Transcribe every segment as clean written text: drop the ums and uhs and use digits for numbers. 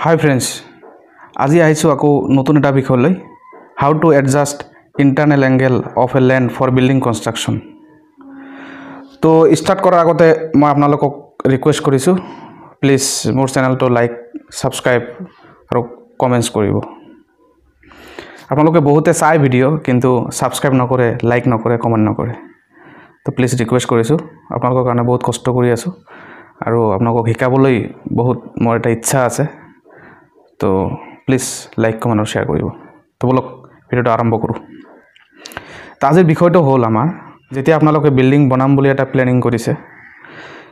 Hi friends, আজি আহিছো আকৌ নতুন এটা বিষয় লৈ how to adjust internal angle of A land for building construction. তো স্টার্ট করার আগতে মই আপোনালোকক রিকুয়েস্ট কৰিছো প্লিজ মোৰ চেনেলটো লাইক সাবস্ক্ৰাইব আৰু কমেন্টস কৰিব। আপোনালোকে বহুতে চাই ভিডিও কিন্তু সাবস্ক্ৰাইব নকৰে, লাইক নকৰে, কমেন্ট নকৰে। তো প্লিজ ৰিকুয়েস্ট কৰিছো, আপোনালোকৰ কাৰণে বহুত কষ্ট কৰি আছো আৰু আপোনালোকক শিকাবলৈ বহুত মোৰ এটা ইচ্ছা আছে। তো প্লিজ লাইক কমেন্ট আৰু শেয়াৰ কৰিব। তো বলক ভিডিওটা আৰম্ভ কৰোঁ। তো আজিৰ বিষয়টো হ'ল আমাৰ যেতিয়া আপোনালোকে বিল্ডিং বনাম বুলি এটা প্ল্যানিং কৰিছে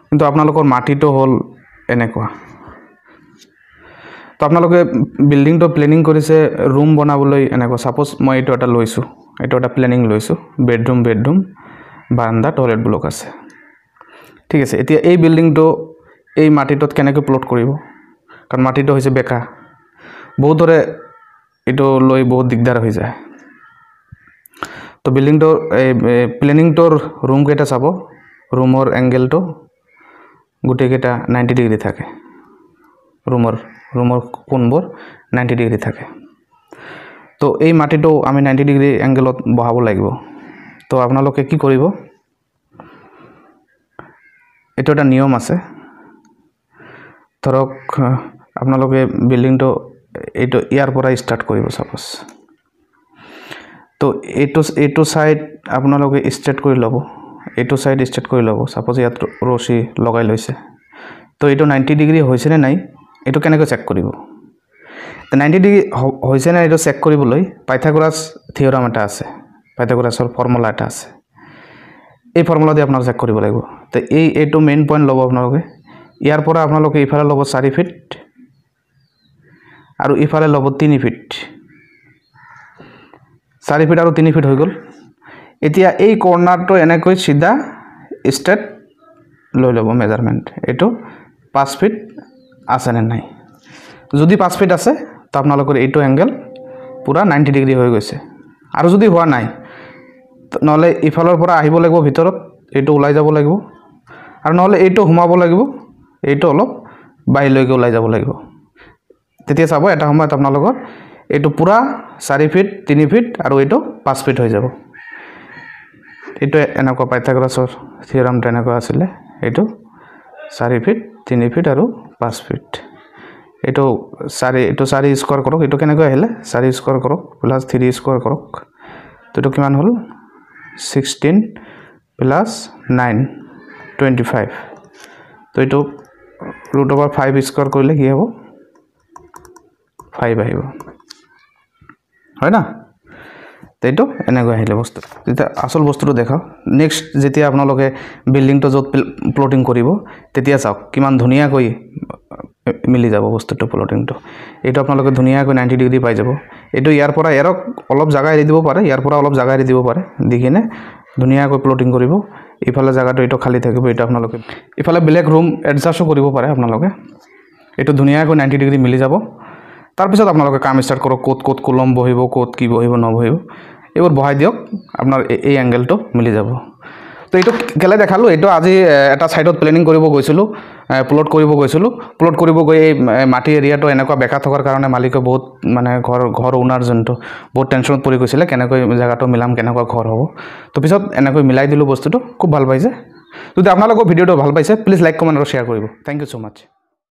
কিন্তু আপোনালোকৰ মাটিটো হ'ল এনেকুৱা। তো আপোনালোকে বিল্ডিংটো প্ল্যানিং কৰিছে ৰুম বনাবলৈ এনেকুৱা। সাপোজ মই এইটো এটা লৈছো, এইটো এটা প্ল্যানিং লৈছো, বেডৰুম বাৰান্দা টয়লেট ব্লক আছে, ঠিক আছে। এতিয়া এই বিল্ডিংটো এই মাটিটোত কেনেকৈ প্লট কৰিব, কাৰণ মাটিটো হৈছে বেকা, বহুতৰে এইটো লৈ বহুত দিগদাৰ হৈ যায়। তো বিল্ডিংটোৰ প্ল্যানিংটোৰ ৰুম কেইটা চাব, ৰুমৰ এংগেলটো গোটেইকেইটা 90 ডিগ্ৰী থাকে, ৰুমৰ কোণবোৰ 90 ডিগ্ৰী থাকে। তো এই মাটিটো আমি 90 ডিগ্ৰী এংগেলত বহাব লাগিব। তো আপোনালোকে কি কৰিব, এইটো এটা নিয়ম আছে। ধৰক আপোনালোকে বিল্ডিংটো এইটো ইয়াৰ পৰা স্টাৰ্ট কৰিব সাপোজ। তো এইটো সাইড আপোনালোকে স্ট্ৰেট কৰি ল'ব, এইটো সাইড স্ট্ৰেট কৰি ল'ব। সাপোজ ইয়াত ৰছী লগাই লৈছে, তো এইটো 90 ডিগ্ৰী হৈছে নে নাই এইটো কেনেকৈ চেক কৰিব। তো 90 ডিগ্ৰী হৈছে নে এইটো চেক কৰিবলৈ পাইথাগোৰাছ থিওৰাম এটা আছে, পাইথাগোৰাছৰ ফৰ্মুলা এটা আছে। এই ফৰ্মুলা দি আপোনালোকে চেক কৰিব লাগিব। তো এইটো মেইন পইণ্ট ল'ব আপোনালোকে। ইয়াৰ পৰা আপোনালোকে ইফালে ল'ব 4 ফিট আৰু ইফালে ল'ব 3 ফিট। 4 ফিট আৰু 3 ফিট হৈ গ'ল। এতিয়া এই কৰ্নাৰটো এনেকৈ সিধা ষ্ট্ৰেট লৈ ল'ব মেজাৰমেণ্ট। এইটো 5 ফিট আছে নে নাই। যদি 5 ফিট আছে তো আপোনালোকৰ এইটো এংগেল পুৰা 90 ডিগ্ৰী হৈ গৈছে। আৰু যদি হোৱা নাই নহ'লে ইফালৰ পৰা আহিব লাগিব ভিতৰত, এইটো ওলাই যাব লাগিব, আৰু নহ'লে এইটো সোমাব লাগিব, এইটো অলপ বাহিৰলৈকে ওলাই যাব লাগিব। তেতিয়া চাব এটা সময়ত আপোনালোকৰ এইটো পুৰা 4 ফিট 3 ফিট আৰু এইটো 5 ফিট হৈ যাব। এইটো এনেকুৱা পাইথাগোৰাছৰ থিওৰামটো এনেকুৱা আছিলে। এইটো 4 ফিট 3 ফিট আৰু 5 ফিট। এইটো 4 স্কোৱাৰ কৰক। এইটো কেনেকৈ আহিলে 4 স্কোৱাৰ কৰক প্লাছ 3 স্কোৱাৰ কৰক। তো এইটো কিমান হ'ল 16 প্লাছ 9 25। তো এইটো √5 স্কোৱাৰ কৰিলে কি হ'ব 5 আহিব, হয় না। তো এইটো এনেকৈ আহিলে বস্তু। তেতিয়া আসল বস্তুটো দেখাও। নেক্সট যেতিয়া আপোনালোকে বিল্ডিংটো য'ত প্লটিং কৰিব তেতিয়া চাওক কিমান ধুনীয়াকৈ মিলি যাব বস্তুটো প্লটিংটো। এইটো আপোনালোকে ধুনীয়াকৈ 90 ডিগ্ৰী পাই যাব। এইটো ইয়াৰ পৰা এৰক অলপ জাগা এৰি দিব পাৰে, ইয়াৰ পৰা অলপ জাগা এৰি দিব পাৰে, দি কিনে ধুনীয়াকৈ প্লটিং কৰিব। ইফালে জাগাটো এইটো খালী থাকিব, এইটো আপোনালোকে ইফালে বেলেগ ৰুম এডজাষ্টো কৰিব পাৰে আপোনালোকে। এইটো ধুনীয়াকৈ 90 ডিগ্ৰী মিলি যাব। তাৰপিছত আপোনালোকে কাম ষ্টাৰ্ট কৰক, ক'ত কলম বহিব, ক'ত কি বহিব নবহিব এইবোৰ বহাই দিয়ক, আপোনাৰ এই এংগেলটো মিলি যাব। তো এইটো কেলে দেখালোঁ, এইটো আজি এটা ছাইডত প্লেনিং কৰিব গৈছিলোঁ, প্লট কৰিব গৈ এই মাটি এৰিয়াটো এনেকুৱা বেকা থকাৰ কাৰণে মালিকে বহুত মানে ঘৰ ওনাৰ যোনটো বহুত টেনশ্যনত পৰি গৈছিলে কেনেকৈ জেগাটো মিলাম, কেনেকুৱা ঘৰ হ'ব। তো পিছত এনেকৈ মিলাই দিলোঁ বস্তুটো, খুব ভাল পাইছে। যদি আপোনালোকৰ ভিডিঅ'টো ভাল পাইছে প্লিজ লাইক কমেণ্ট আৰু শ্বেয়াৰ কৰিব। Thank you so' much.